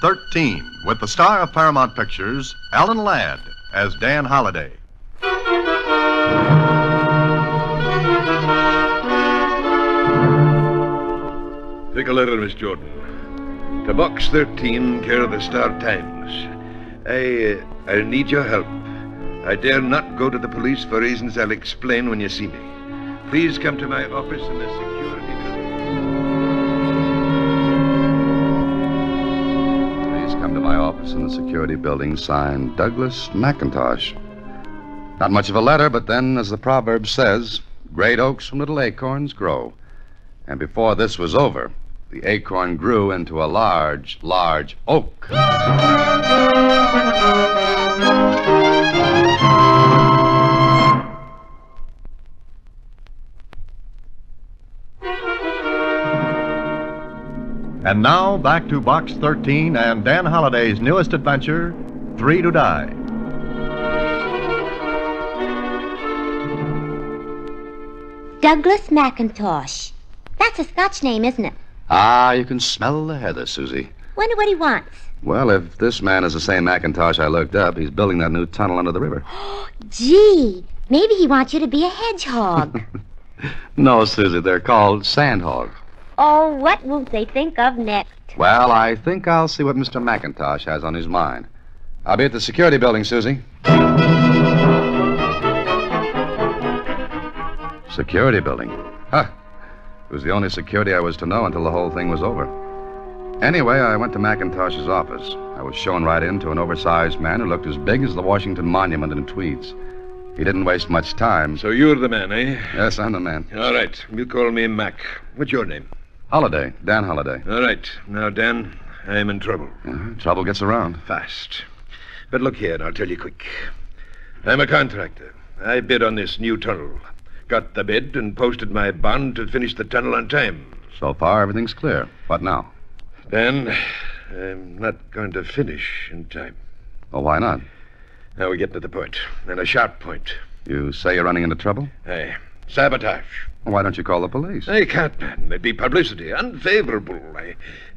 13 with the star of Paramount Pictures, Alan Ladd, as Dan Holliday. Take a letter, Miss Jordan. To Box 13, care of the Star Times. I'll need your help. I dare not go to the police for reasons I'll explain when you see me. Please come to my office in the security building. Please come to my office in the security building, signed Douglas Macintosh. Not much of a letter, but then, as the proverb says, great oaks from little acorns grow. And before this was over, the acorn grew into a large, large oak. And now, back to Box 13 and Dan Holliday's newest adventure, Three to Die. Douglas Macintosh. That's a Scotch name, isn't it? Ah, you can smell the heather, Suzy. Wonder what he wants. Well, if this man is the same Macintosh I looked up, he's building that new tunnel under the river. Gee, maybe he wants you to be a hedgehog. No, Suzy, they're called sandhogs. Oh, what won't they think of next? Well, I think I'll see what Mr. Macintosh has on his mind. I'll be at the security building, Suzy. Security building? Huh. It was the only security I was to know until the whole thing was over. Anyway, I went to Macintosh's office. I was shown right into an oversized man who looked as big as the Washington Monument in tweeds. He didn't waste much time. So you're the man, eh? Yes, I'm the man. All right. You call me Mac. What's your name? Holliday. Dan Holliday. All right. Now, Dan, I'm in trouble. Trouble gets around. Fast. But look here, and I'll tell you quick. I'm a contractor. I bid on this new tunnel. Got the bid and posted my bond to finish the tunnel on time. So far, everything's clear. What now? Dan, I'm not going to finish in time. Well, why not? Now we're getting to the point, and a sharp point. You say you're running into trouble? Aye. Sabotage. Well, why don't you call the police? I can't, man. There'd be publicity. Unfavorable.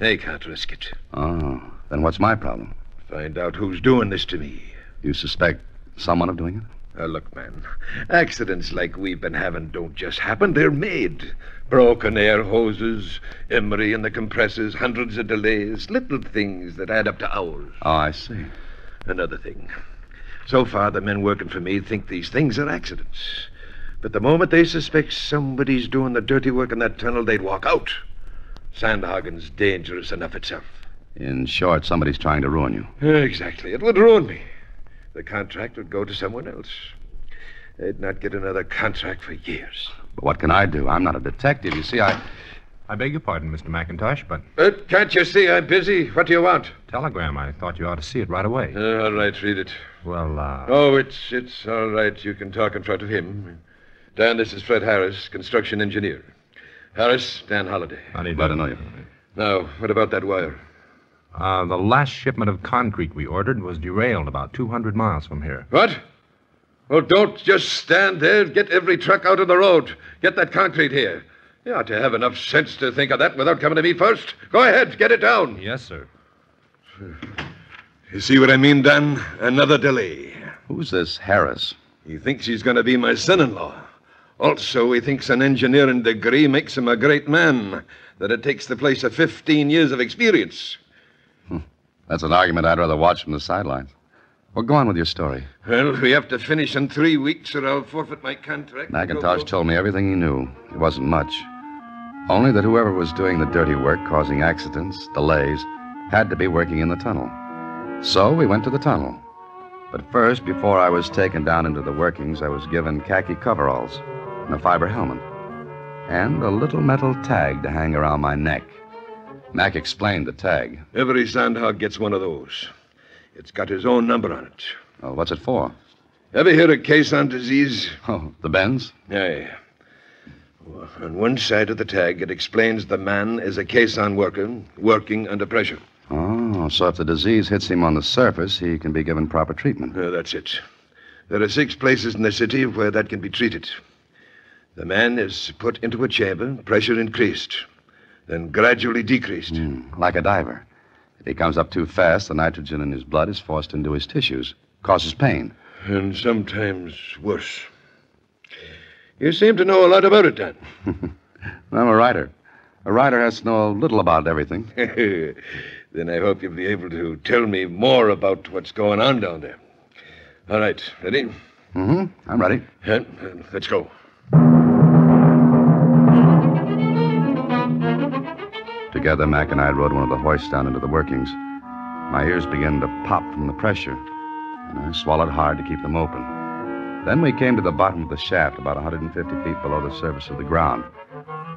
I can't risk it. Oh, then what's my problem? Find out who's doing this to me. You suspect someone of doing it? Look, man, accidents like we've been having don't just happen. They're made. Broken air hoses, emery in the compressors, hundreds of delays, little things that add up to hours. Oh, I see. Another thing. So far, the men working for me think these things are accidents. But the moment they suspect somebody's doing the dirty work in that tunnel, they'd walk out. Sandhagen's dangerous enough itself. In short, somebody's trying to ruin you. Exactly. It would ruin me. The contract would go to someone else. They'd not get another contract for years. But what can I do? I'm not a detective. You see, I beg your pardon, Mr. Macintosh, but... Can't you see I'm busy? What do you want? Telegram. I thought you ought to see it right away. All right, read it. Well, Oh, it's all right. You can talk in front of him. Dan, this is Fred Harris, construction engineer. Harris, Dan Holliday. How do you do? Glad to know you. Now, what about that wire? The last shipment of concrete we ordered was derailed about 200 miles from here. What? Well, don't just stand there. Get every truck out of the road. Get that concrete here. You ought to have enough sense to think of that without coming to me first. Go ahead, get it down. Yes, sir. You see what I mean, Dan? Another delay. Who's this Harris? He thinks he's going to be my son-in-law. Also, he thinks an engineering degree makes him a great man, that it takes the place of 15 years of experience. That's an argument I'd rather watch from the sidelines. Well, go on with your story. Well, we have to finish in 3 weeks or I'll forfeit my contract. Macintosh told me everything he knew. It wasn't much. Only that whoever was doing the dirty work, causing accidents, delays, had to be working in the tunnel. So we went to the tunnel. But first, before I was taken down into the workings, I was given khaki coveralls and a fiber helmet and a little metal tag to hang around my neck. Mac explained the tag. Every sandhog gets one of those. It's got his own number on it. Oh, what's it for? Ever hear of caisson disease? Oh, the bends? Aye. Well, on one side of the tag, it explains the man is a caisson worker working under pressure. Oh, so if the disease hits him on the surface, he can be given proper treatment. That's it. There are 6 places in the city where that can be treated. The man is put into a chamber, pressure increased, then gradually decreased. Like a diver. If he comes up too fast, the nitrogen in his blood is forced into his tissues, causes pain. And sometimes worse. You seem to know a lot about it, Dan. I'm a writer. A writer has to know a little about everything. Then I hope you'll be able to tell me more about what's going on down there. All right, ready? Mm-hmm. I'm ready. Let's go. Together, Mac and I rode one of the hoists down into the workings. My ears began to pop from the pressure, and I swallowed hard to keep them open. Then we came to the bottom of the shaft, about 150 feet below the surface of the ground.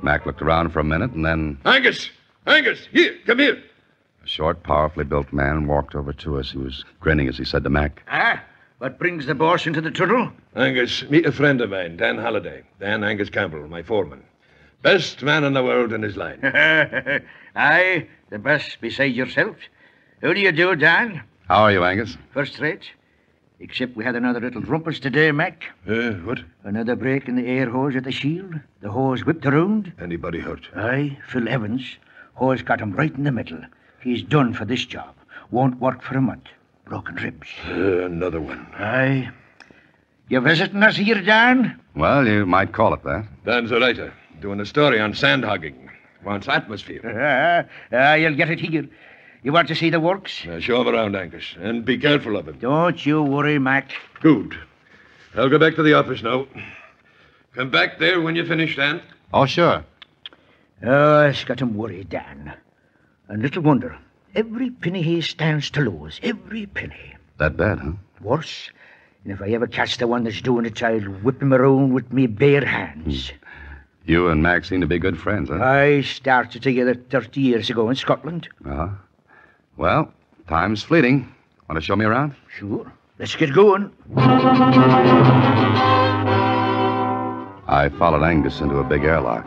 Mac looked around for a minute, and then... Angus! Angus! Here, come here. A short, powerfully built man walked over to us. He was grinning as he said to Mac, What brings the boss into the tunnel? Angus, meet a friend of mine, Dan Halliday. Dan Angus Campbell, my foreman. Best man in the world in his line. Aye, the best beside yourself. How do you do, Dan? How are you, Angus? First rate. Except we had another little rumpus today, Mac. What? Another break in the air hose at the shield. The hose whipped around. Anybody hurt? Aye, Phil Evans. Hose got him right in the middle. He's done for this job. Won't work for a month. Broken ribs. Another one. Aye. You visiting us here, Dan? Well, you might call it that. Dan's a writer, doing a story on sandhogging. Wants atmosphere. You'll get it here. You want to see the works? Show him around, Angus, and be careful of him. Don't you worry, Mac. Good. I'll go back to the office now. Come back there when you finish, Dan. Oh, sure. Oh, it's got him worried, Dan. And little wonder. Every penny he stands to lose. Every penny. That bad, huh? Worse. And if I ever catch the one that's doing it, I'll whip him around with me bare hands. You and Mac seem to be good friends, huh? I started together 30 years ago in Scotland. Uh-huh. Well, time's fleeting. Want to show me around? Sure. Let's get going. I followed Angus into a big airlock.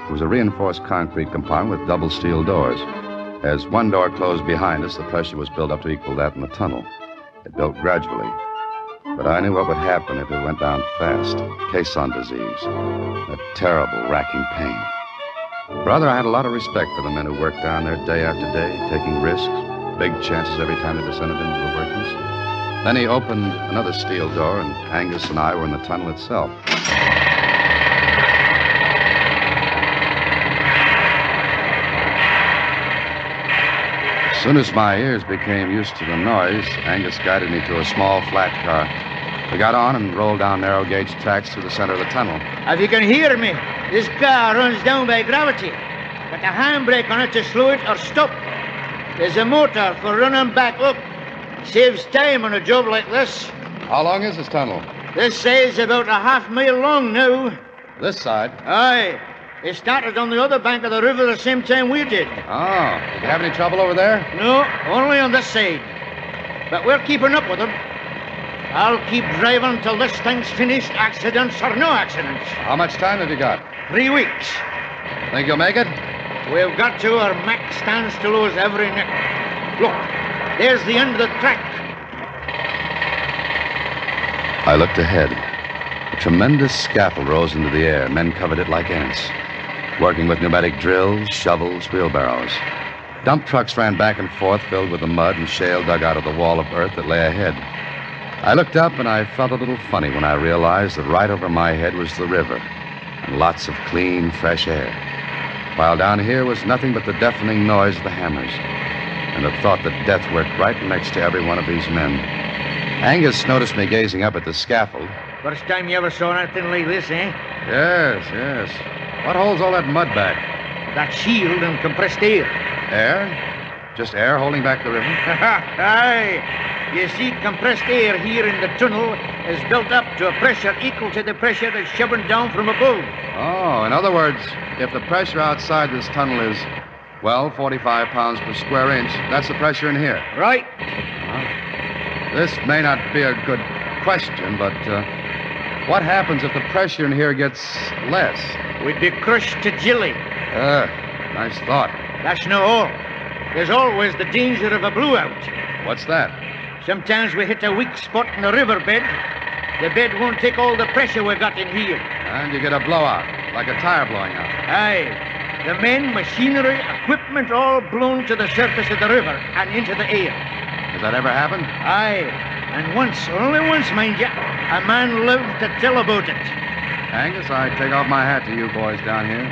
It was a reinforced concrete compartment with double steel doors. As one door closed behind us, the pressure was built up to equal that in the tunnel. It built gradually. But I knew what would happen if it went down fast. Caisson disease. A terrible, racking pain. Brother, I had a lot of respect for the men who worked down there day after day, taking risks, big chances every time they descended into the workings. Then he opened another steel door, and Angus and I were in the tunnel itself. As soon as my ears became used to the noise, Angus guided me to a small, flat car. We got on and rolled down narrow-gauge tracks through the center of the tunnel. If you can hear me, this car runs down by gravity. Got a handbrake on it to slow it or stop. There's a motor for running back up. Saves time on a job like this. How long is this tunnel? This side's about a half-mile long now. This side? Aye. It started on the other bank of the river the same time we did. Oh, did you have any trouble over there? No, only on this side. But we're keeping up with them. I'll keep driving till this thing's finished, accidents or no accidents. How much time have you got? 3 weeks. Think you'll make it? We've got to, or Mac stands to lose every neck. Look, there's the end of the track. I looked ahead. A tremendous scaffold rose into the air. Men covered it like ants, working with pneumatic drills, shovels, wheelbarrows. Dump trucks ran back and forth, filled with the mud and shale dug out of the wall of earth that lay ahead. I looked up, and I felt a little funny when I realized that right over my head was the river and lots of clean, fresh air, while down here was nothing but the deafening noise of the hammers and the thought that death worked right next to every one of these men. Angus noticed me gazing up at the scaffold. First time you ever saw anything like this, eh? Yes. What holds all that mud back? That shield and compressed air. Air? Just air holding back the river? Aye. You see, compressed air here in the tunnel is built up to a pressure equal to the pressure that's shoving down from above. Oh, in other words, if the pressure outside this tunnel is, 45 pounds per square inch, that's the pressure in here. Right. This may not be a good question, but what happens if the pressure in here gets less? We'd be crushed to jelly. Nice thought. That's no all. There's always the danger of a blowout. What's that? Sometimes we hit a weak spot in the riverbed. The bed won't take all the pressure we've got in here. And you get a blowout, like a tire blowing out. Aye. The men, machinery, equipment all blown to the surface of the river and into the air. Has that ever happened? Aye, and once, only once, mind you, a man lived to tell about it. Angus, I take off my hat to you boys down here.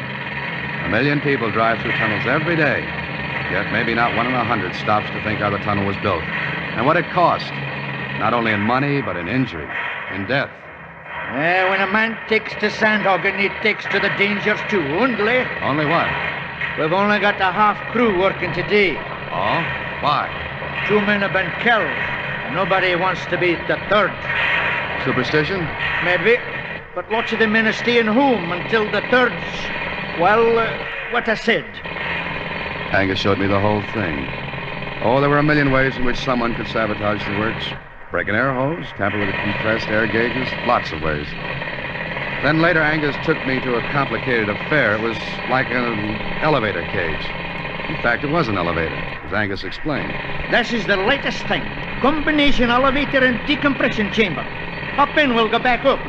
1 million people drive through tunnels every day. Yet maybe not 1 in 100 stops to think how the tunnel was built. And what it cost. Not only in money, but in injury, in death. When a man takes to sandhogging, he takes to the dangers too, only. Only what? We've only got a half crew working today. Oh? Why? 2 men have been killed. Nobody wants to be the third. Superstition? Maybe. But lots of the men are staying home until the third's, well, what I said. Angus showed me the whole thing. Oh, there were 1 million ways in which someone could sabotage the works. Break an air hose, tamper with the compressed air gauges, lots of ways. Then later, Angus took me to a complicated affair. It was like an elevator cage. In fact, it was an elevator, as Angus explained. This is the latest thing. Combination elevator and decompression chamber. Hop in, we'll go back up.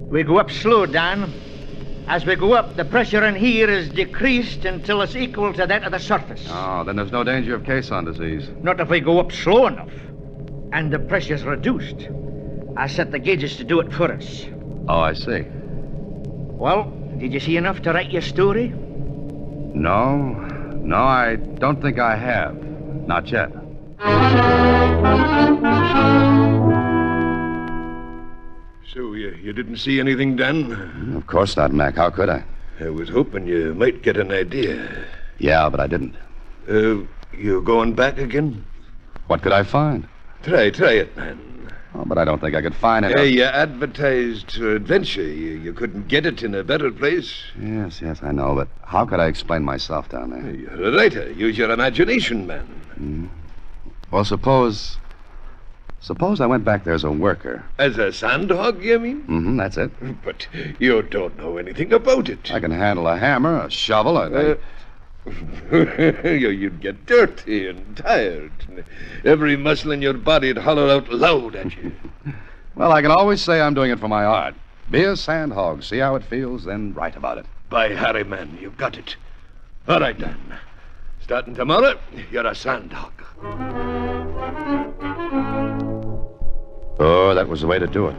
We go up slow, Dan. As we go up, the pressure in here is decreased until it's equal to that of the surface. Oh, then there's no danger of caisson disease. Not if we go up slow enough. And the pressure's reduced. I set the gauges to do it for us. Oh, I see. Well, did you see enough to write your story? No, I don't think I have. Not yet. So you didn't see anything, Dan? Of course not, Mac. How could I? I was hoping you might get an idea. Yeah, but I didn't. You going back again? What could I find? Try it, man. Oh, but I don't think I could find it. You advertised for adventure. You couldn't get it in a better place. Yes, I know, but how could I explain myself down there? You're a writer. Use your imagination, man. Well, suppose I went back there as a worker. As a sandhog, you mean? Mm-hmm, that's it. But you don't know anything about it. I can handle a hammer, a shovel, You'd get dirty and tired. Every muscle in your body'd holler out loud at you. Well, I can always say I'm doing it for my art. Be a sandhog, see how it feels, then write about it. By Harry, man, you've got it. All right, Dan. Starting tomorrow, you're a sandhog. Oh, that was the way to do it.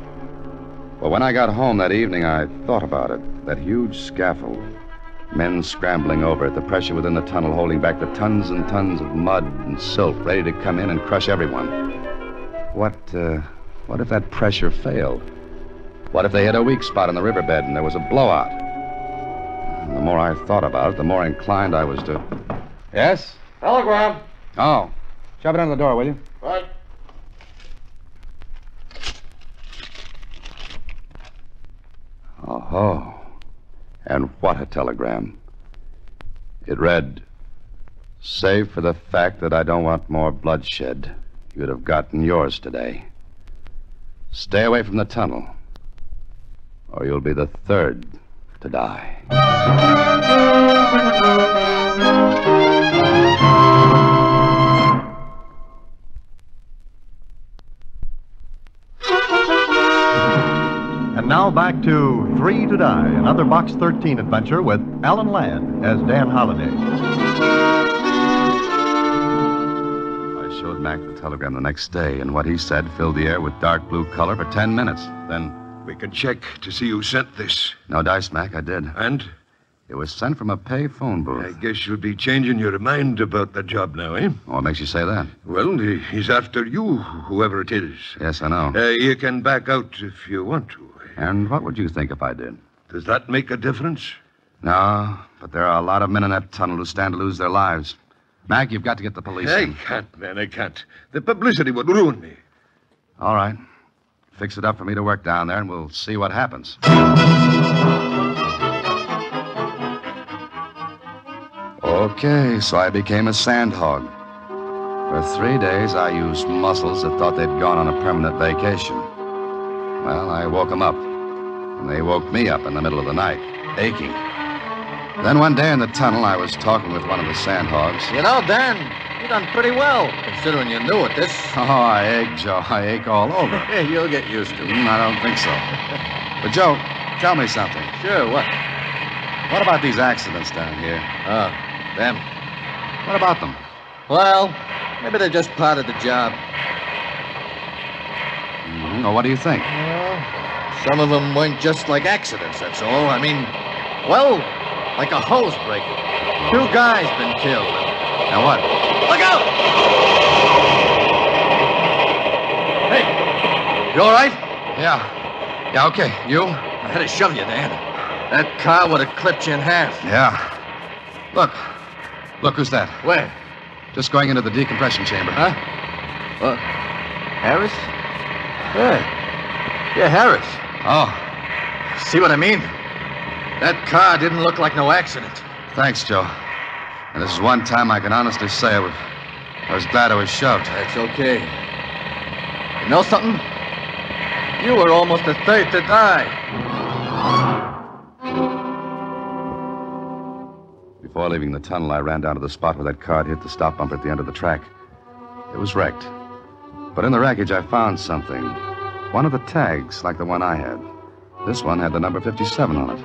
Well, when I got home that evening, I thought about it. That huge scaffold. Men scrambling over it, the pressure within the tunnel holding back the tons and tons of mud and silt ready to come in and crush everyone. What if that pressure failed? What if they hit a weak spot in the riverbed and there was a blowout? And the more I thought about it, the more inclined I was to... Yes? Telegram. Oh. Shove it under the door, will you? Right. Oh. And what a telegram. It read, "Save for the fact that I don't want more bloodshed, you'd have gotten yours today. Stay away from the tunnel, or you'll be the third to die." And now back to 3 to Die, another Box 13 adventure with Alan Ladd as Dan Holliday. I showed Mac the telegram the next day, and what he said filled the air with dark blue color for 10 minutes. Then... We can check to see who sent this. No dice, Mac, I did. And? It was sent from a pay phone booth. I guess you'll be changing your mind about the job now, eh? What makes you say that? Well, he's after you, whoever it is. Yes, I know. You can back out if you want to. And what would you think if I did? Does that make a difference? No, but there are a lot of men in that tunnel who stand to lose their lives. Mac, you've got to get the police I in. can't, man, I can't. The publicity would ruin me. All right. Fix it up for me to work down there, and we'll see what happens. Okay, so I became a sandhog. For 3 days, I used muscles that thought they'd gone on a permanent vacation. Well, I woke them up, and they woke me up in the middle of the night, aching. Then one day in the tunnel, I was talking with one of the sandhogs. You know, Dan, You done pretty well, considering you're new at this. Oh, I ache, Joe. I ache all over. Yeah, you'll get used to it. I don't think so. But, Joe, tell me something. Sure, what? What about these accidents down here? Oh, them. What about them? Well, maybe they're just part of the job. Well, what do you think? Well, some of them weren't just like accidents, that's all. I mean, well, like a hose break. 2 guys been killed. Now what? Look out! Hey, you all right? Yeah. Yeah, okay. You? I had to shove you, Dan. That car would have clipped you in half. Yeah. Look. Look, who's that? Where? Just going into the decompression chamber. Huh? What? Harris? Yeah, Harris. Oh, See what I mean? That car didn't look like no accident. thanks, Joe. And this is one time I can honestly say I was glad I was shoved. That's okay. You know something? You were almost the third to die. Before leaving the tunnel, I ran down to the spot where that car had hit the stop bumper at the end of the track. It was wrecked. But in the wreckage, I found something. One of the tags, like the one I had. This one had the number 57 on it.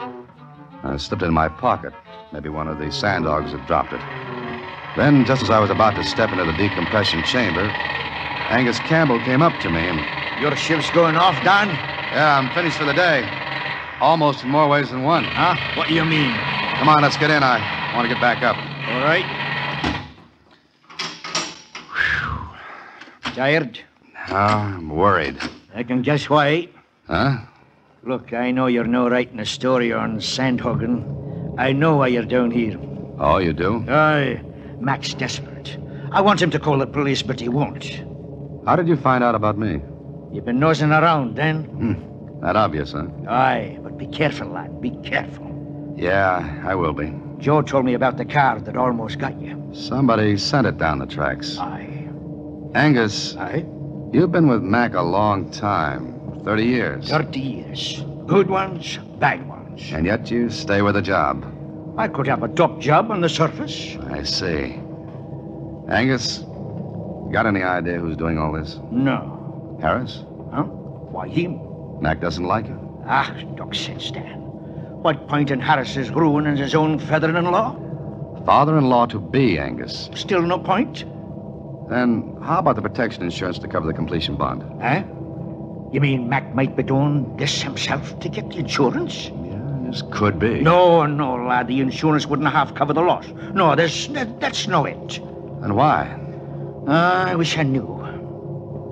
I slipped it in my pocket. Maybe one of the sandhogs had dropped it. Then, just as I was about to step into the decompression chamber, Angus Campbell came up to me and... Your shift's going off, Dan? Yeah, I'm finished for the day. Almost in more ways than one. Huh? What do you mean? Come on, let's get in. I want to get back up. All right. Tired? I'm worried. I can guess why. Huh? Look, I know you're no writing a story on sandhogging. I know why you're down here. Oh, you do? Aye. Mac's desperate. I want him to call the police, but he won't. How did you find out about me? You've been nosing around, then? That obvious, huh? Aye, but be careful, lad. Be careful. Yeah, I will be. Joe told me about the car that almost got you. Somebody sent it down the tracks. Aye. Angus, Aye? you've been with Mac a long time. 30 years. 30 years. Good ones, bad ones. And yet you stay with a job. I could have a top job on the surface. I see. Angus, got any idea who's doing all this? No. Harris? Huh? Why him? Mac doesn't like you. Ah, talk sense, Dan. What point in Harris's ruining his own feather-in-law? Father-in-law to be, Angus. Still no point? Then how about the protection insurance to cover the completion bond? Huh? You mean Mac might be doing this himself to get the insurance? Yeah, this could be. No, lad. The insurance wouldn't half cover the loss. No, that's no it. And why? I wish I knew.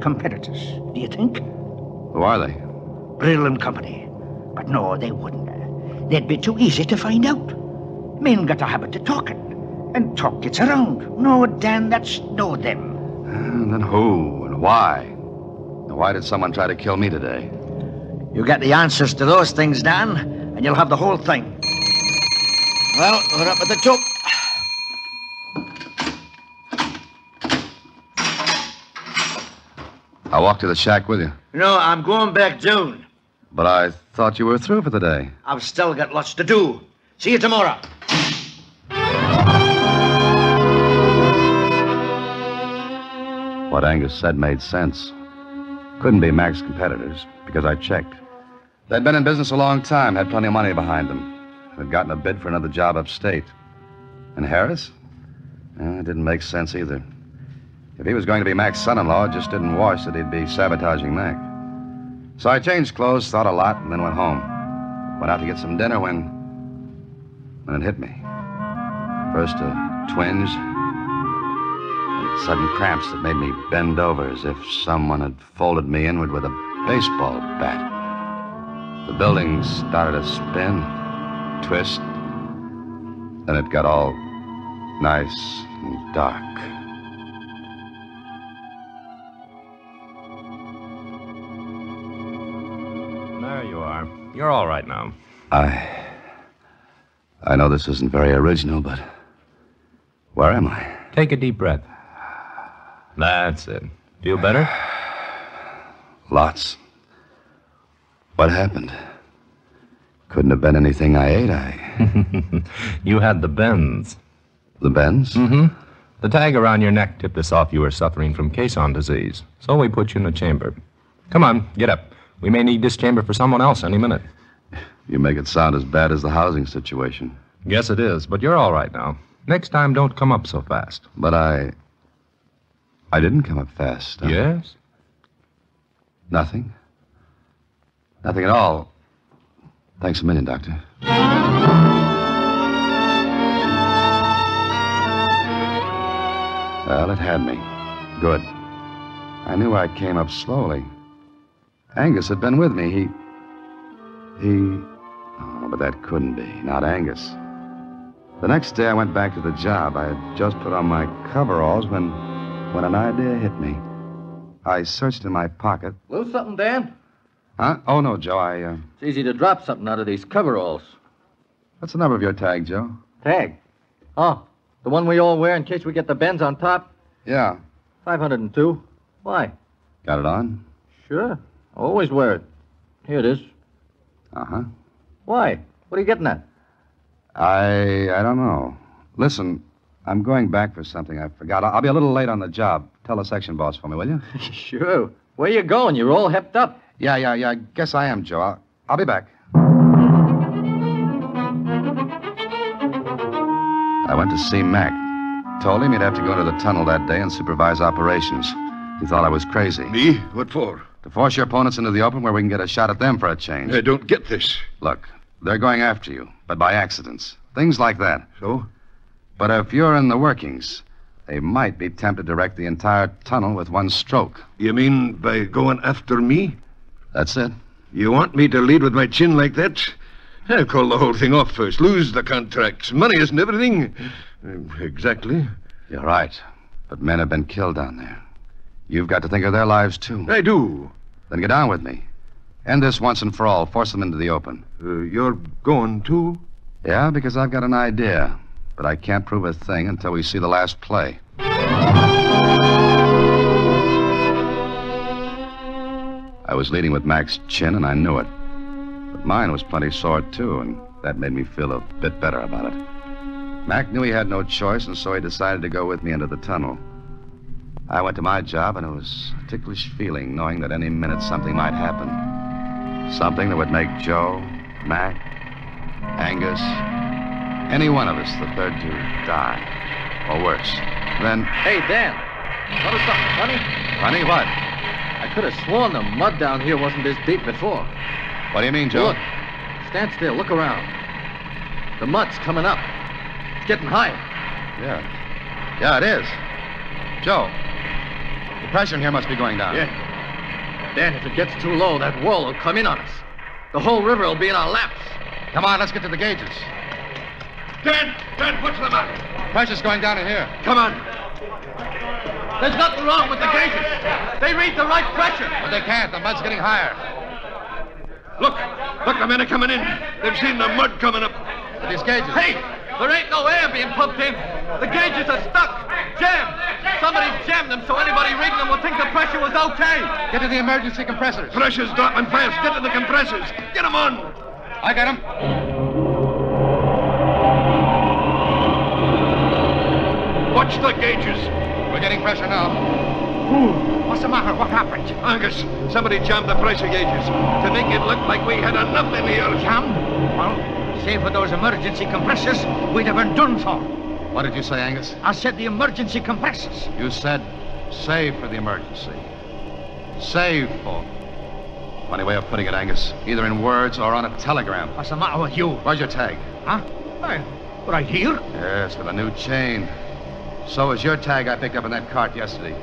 Competitors, do you think? Who are they? Brill and Company. But no, they wouldn't. They'd be too easy to find out. Men got a habit of talking. And talk gets around. No, Dan, that's no them. Then who and why? And why did someone try to kill me today? You get the answers to those things, Dan, and you'll have the whole thing. Well, we're up at the top. I'll walk to the shack with you. No, I'm going back down. But I thought you were through for the day. I've still got lots to do. See you tomorrow. What Angus said made sense. Couldn't be Mac's competitors, because I checked. They'd been in business a long time, had plenty of money behind them. Had gotten a bid for another job upstate. And Harris? It didn't make sense either. If he was going to be Mac's son-in-law, it just didn't wash that he'd be sabotaging Mac. So I changed clothes, thought a lot, and then went home. Went out to get some dinner when it hit me. First a twinge, and sudden cramps that made me bend over as if someone had folded me inward with a baseball bat. The building started to spin, twist, then it got all nice and dark. There you are. You're all right now. I know this isn't very original, but where am I? Take a deep breath. That's it. Feel better? Lots. What happened? Couldn't have been anything I ate. You had the bends. The bends? Mm-hmm. The tag around your neck tipped us off you were suffering from caisson disease, so we put you in a chamber. Come on, get up. We may need this chamber for someone else any minute. You make it sound as bad as the housing situation. Guess it is, but you're all right now. Next time, don't come up so fast. But I didn't come up fast. Yes? Nothing. Nothing at all. Thanks a million, Doctor. Well, it had me. Good. I knew I came up slowly. Angus had been with me. Oh, but that couldn't be. Not Angus. The next day I went back to the job. I had just put on my coveralls when an idea hit me. I searched in my pocket. Lose something, Dan? Huh? Oh, no, Joe. It's easy to drop something out of these coveralls. What's the number of your tag, Joe? Tag? Oh, the one we all wear in case we get the bends on top? Yeah. 502. Why? Got it on? Sure. Always wear it. Here it is. Uh-huh. Why? What are you getting at? I don't know. Listen, I'm going back for something I forgot. I'll be a little late on the job. Tell the section boss for me, will you? Sure. Where you going? You're all hepped up. Yeah. I guess I am, Joe. I'll be back. I went to see Mac. Told him he'd have to go into the tunnel that day and supervise operations. He thought I was crazy. Me? What for? To force your opponents into the open where we can get a shot at them for a change. I don't get this. Look, they're going after you, but by accidents. Things like that. So? But if you're in the workings, they might be tempted to wreck the entire tunnel with one stroke. You mean by going after me? That's it. You want me to lead with my chin like that? I'll call the whole thing off first. Lose the contracts. Money isn't everything. Exactly. You're right. But men have been killed down there. You've got to think of their lives, too. I do. Then get down with me. End this once and for all. Force them into the open. You're going, too? Yeah, because I've got an idea. But I can't prove a thing until we see the last play. I was leading with Mac's chin, and I knew it. But mine was plenty sore, too, and that made me feel a bit better about it. Mac knew he had no choice, and so he decided to go with me into the tunnel. I went to my job, and it was a ticklish feeling knowing that any minute something might happen. Something that would make Joe, Mac, Angus, any one of us, the third to die. Or worse. Then... Hey, Dan. Notice something funny? Funny what? I could have sworn the mud down here wasn't this deep before. What do you mean, Joe? Look. Stand still. Look around. The mud's coming up. It's getting higher. Yeah, it is. Joe, the pressure in here must be going down. Yeah. Dan, if it gets too low, that wall will come in on us. The whole river will be in our laps. Come on, let's get to the gauges. Dan, what's the matter? Pressure's going down in here. Come on. There's nothing wrong with the gauges. They read the right pressure. But they can't. The mud's getting higher. Look, the men are coming in. They've seen the mud coming up. But these gauges... Hey, there ain't no air being pumped in. The gauges are stuck. Jammed. Somebody jammed them so anybody reading them would think the pressure was okay. Get to the emergency compressors. Pressure's dropping fast. Get to the compressors. Get them on. I got them. Watch the gauges. We're getting pressure now. What's the matter? What happened? Angus, somebody jammed the pressure gauges to make it look like we had enough in here. Jammed? Well, save for those emergency compressors, we'd have been done for. What did you say, Angus? I said the emergency compressors. You said save for the emergency. Save for. Funny way of putting it, Angus. Either in words or on a telegram. What's the matter with you? Where's your tag? Huh? Right here? Yes, with a new chain. So is your tag I picked up in that cart yesterday.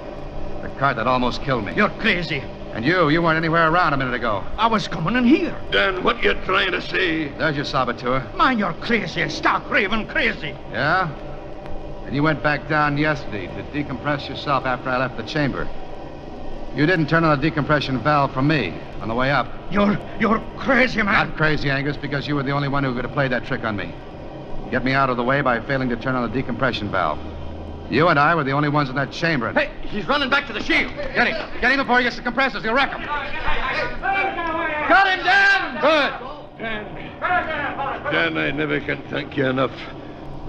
The cart that almost killed me. You're crazy. And you weren't anywhere around a minute ago. I was coming in here. Dan, what you trying to say? There's your saboteur. Man, you're crazy. Stark raving crazy. Yeah? And you went back down yesterday to decompress yourself after I left the chamber. You didn't turn on the decompression valve for me on the way up. You're crazy, man. Not crazy, Angus, because you were the only one who could have played that trick on me. Get me out of the way by failing to turn on the decompression valve. You and I were the only ones in that chamber. Hey, he's running back to the shield. Get him. Get him before he gets the compressors. He'll wreck him. Got him, Dan! Good. Dan, I never can thank you enough.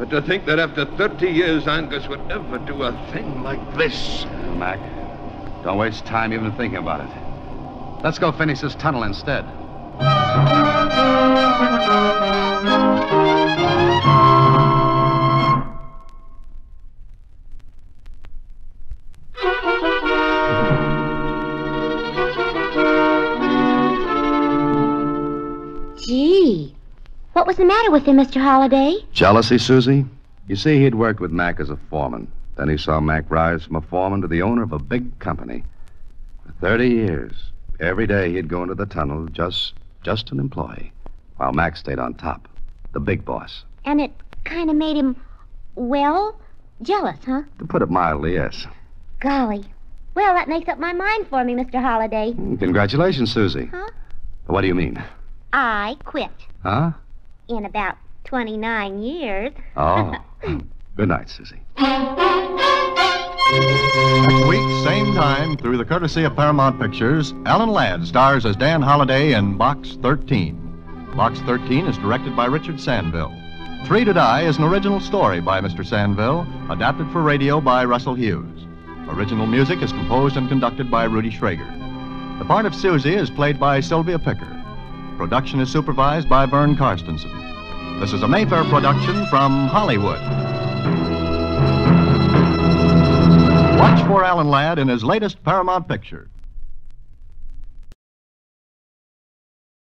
But to think that after 30 years Angus would ever do a thing like this. Mac, don't waste time even thinking about it. Let's go finish this tunnel instead. Gee, what was the matter with him, Mr. Holliday? Jealousy, Suzy? You see, he'd worked with Mac as a foreman. Then he saw Mac rise from a foreman to the owner of a big company. For 30 years, every day he'd go into the tunnel just an employee, while Mac stayed on top, the big boss. And it kind of made him, well, jealous, huh? To put it mildly, yes. Golly. Well, that makes up my mind for me, Mr. Holliday. Congratulations, Suzy. Huh? What do you mean? I quit. Huh? In about 29 years. Oh. Good night, Suzy. Next week, same time, through the courtesy of Paramount Pictures, Alan Ladd stars as Dan Holliday in Box 13. Box 13 is directed by Richard Sanville. Three to Die is an original story by Mr. Sanville, adapted for radio by Russell Hughes. Original music is composed and conducted by Rudy Schrager. The part of Suzy is played by Sylvia Picker. Production is supervised by Vern Carstensen. This is a Mayfair production from Hollywood. Watch for Alan Ladd in his latest Paramount picture.